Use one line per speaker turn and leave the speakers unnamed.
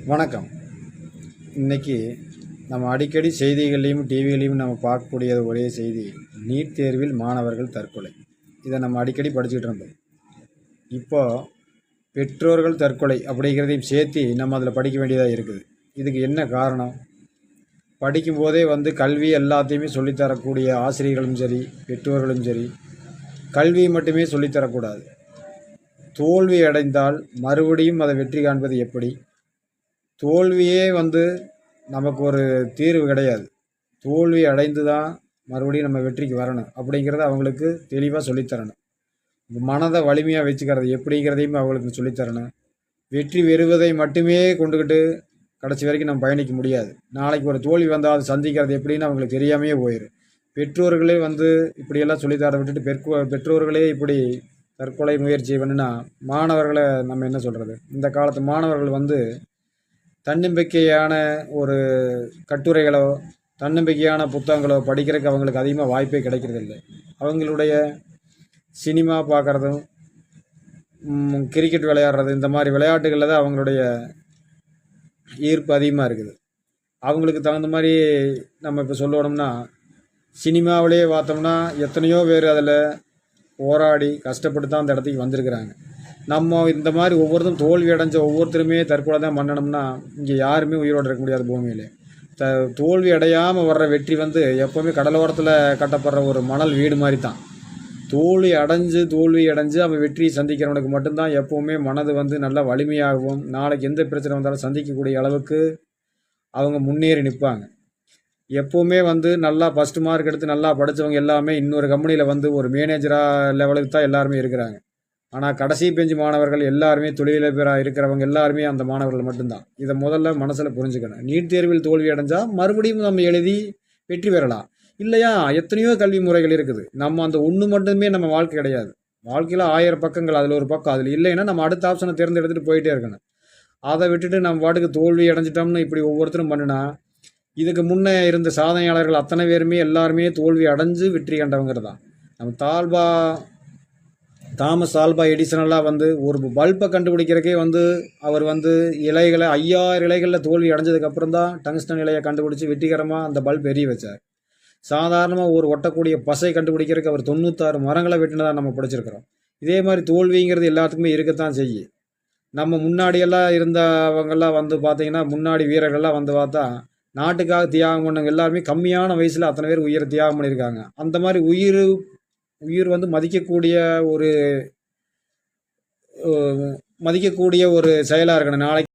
வணக்கம். இன்றைக்கி நம்ம அடிக்கடி செய்திகள்லையும் டிவிலையும் நம்ம பார்க்கக்கூடிய ஒரே செய்தி, நீட் தேர்வில் மாணவர்கள் தற்கொலை. இதை நம்ம அடிக்கடி படிச்சுக்கிட்டு இருந்தோம். இப்போது பெற்றோர்கள் தற்கொலை அப்படிங்கிறதையும் சேர்த்து நம்ம அதில் படிக்க வேண்டியதாக இருக்குது. இதுக்கு என்ன காரணம்? படிக்கும்போதே கல்வி எல்லாத்தையுமே சொல்லித்தரக்கூடிய ஆசிரியர்களும் சரி, பெற்றோர்களும் சரி, கல்வியை மட்டுமே சொல்லித்தரக்கூடாது. தோல்வி அடைந்தால் மறுபடியும் அதை வெற்றி காண்பது எப்படி? தோல்வியே நமக்கு ஒரு தீர்வு கிடையாது. தோல்வி அடைந்து தான் மறுபடியும் நம்ம வெற்றிக்கு வரணும் அப்படிங்கிறத அவங்களுக்கு தெளிவாக சொல்லித்தரணும். மனதை வலிமையாக வச்சுக்கிறது எப்படிங்கிறதையும் அவங்களுக்கு சொல்லித்தரணும். வெற்றி பெறுவதை மட்டுமே கொண்டுக்கிட்டு கடைசி வரைக்கும் நம்ம பயணிக்க முடியாது. நாளைக்கு ஒரு தோல்வி வந்தால் அது சந்திக்கிறது எப்படின்னு அவங்களுக்கு தெரியாமையே போயிடும். பெற்றோர்களே இப்படியெல்லாம் சொல்லித்தர விட்டுட்டு பெற்றோர்களே இப்படி தற்கொலை முயற்சி பண்ணுனா மாணவர்களை நம்ம என்ன சொல்கிறது? இந்த காலத்து மாணவர்கள் தன்னம்பிக்கையான ஒரு கட்டுரைகளோ தன்னம்பிக்கையான புத்தகங்களோ படிக்கிறதுக்கு அவங்களுக்கு அதிகமாக வாய்ப்பே கிடைக்கிறதில்லை. அவங்களுடைய சினிமா பார்க்குறதும் கிரிக்கெட் விளையாடுறது இந்த மாதிரி விளையாட்டுகளில் தான் அவங்களுடைய ஈர்ப்பு அதிகமாக இருக்குது. அவங்களுக்கு தகுந்த மாதிரி நம்ம இப்போ சொல்லணும்னா, சினிமாவிலே பார்த்தோம்னா எத்தனையோ பேர் அதில் போராடி கஷ்டப்பட்டு தான் அந்த இடத்துக்கு வந்திருக்கிறாங்க. நம்ம இந்த மாதிரி ஒவ்வொருத்தரும் தோல்வி அடைஞ்ச ஒவ்வொருத்தருமே தற்கொலை தான் பண்ணணும்னா இங்கே யாருமே உயிரோடு இருக்க முடியாது பூமியில். தோல்வி அடையாமல் வர்ற வெற்றி எப்போவுமே கடலோரத்தில் கட்டப்படுற ஒரு மணல் வீடு மாதிரி தான். தோல்வி அடைஞ்சு அவன் வெற்றியை சந்திக்கிறவனுக்கு மட்டும்தான் எப்போவுமே மனது நல்லா வலிமையாகவும் நாளைக்கு எந்த பிரச்சனை வந்தாலும் சந்திக்கக்கூடிய அளவுக்கு அவங்க முன்னேறி நிற்பாங்க. எப்போவுமே நல்லா ஃபஸ்ட்டு மார்க் எடுத்து நல்லா படித்தவங்க எல்லாமே இன்னொரு கம்பெனியில் ஒரு மேனேஜராக லெவலுக்கு தான் எல்லாருமே இருக்கிறாங்க. ஆனால் கடைசி பெஞ்சு மாணவர்கள் எல்லாருமே தொழிலதிபராக இருக்கிறவங்க எல்லாருமே அந்த மாணவர்கள் மட்டும்தான். இதை முதல்ல மனசில் புரிஞ்சுக்கணும். நீட் தேர்வில் தோல்வி அடைஞ்சால் மறுபடியும் நம்ம எழுதி வெற்றி பெறலாம். இல்லையா, எத்தனையோ கல்வி முறைகள் இருக்குது. நம்ம அந்த ஒன்று மட்டுமே நம்ம வாழ்க்கை கிடையாது. வாழ்க்கையில் 1000 பக்கங்கள், அதில் ஒரு பக்கம். அதில் இல்லைன்னா நம்ம அடுத்த ஆப்ஷனை தேர்ந்தெடுத்துட்டு போயிட்டே இருக்கணும். அதை விட்டுட்டு நம்ம பாட்டுக்கு தோல்வி அடைஞ்சிட்டோம்னு இப்படி ஒவ்வொருத்தரும் பண்ணினா, இதுக்கு முன்னே இருந்த சாதனையாளர்கள் அத்தனை பேருமே எல்லாருமே தோல்வி அடைஞ்சு வெற்றி கண்டவங்க தான். நம்ம தாமஸ் ஆல்வா எடிசனெல்லாம் ஒரு பல்பை கண்டுபிடிக்கிறக்கே அவர் இலைகளை 5000 இலைகளில் தோல்வி அடைஞ்சதுக்கப்புறம் தான் டங்ஸ்டன் இலையை கண்டுபிடிச்சி வெற்றிகரமாக அந்த பல்ப் எரிய வச்சார். சாதாரணமாக ஒரு ஒட்டக்கூடிய பசை கண்டுபிடிக்கிறதுக்கு அவர் 96 மரங்களை வெட்டினதாக நம்ம படிச்சிருக்கிறோம். இதே மாதிரி தோல்விங்கிறது எல்லாத்துக்குமே இருக்கத்தான் செய்யும். நம்ம முன்னாடியெல்லாம் இருந்தவங்கெல்லாம் பார்த்தீங்கன்னா, முன்னாடி வீரர்கள்லாம் பார்த்தா நாட்டுக்காக தியாகம் பண்ணவங்க எல்லாருமே கம்மியான வயசில் அத்தனை பேர் உயிரை தியாகம் பண்ணியிருக்காங்க. அந்த மாதிரி உயிர் மதிக்கக்கூடிய ஒரு செயலாக இருக்கணும். நாளைக்கு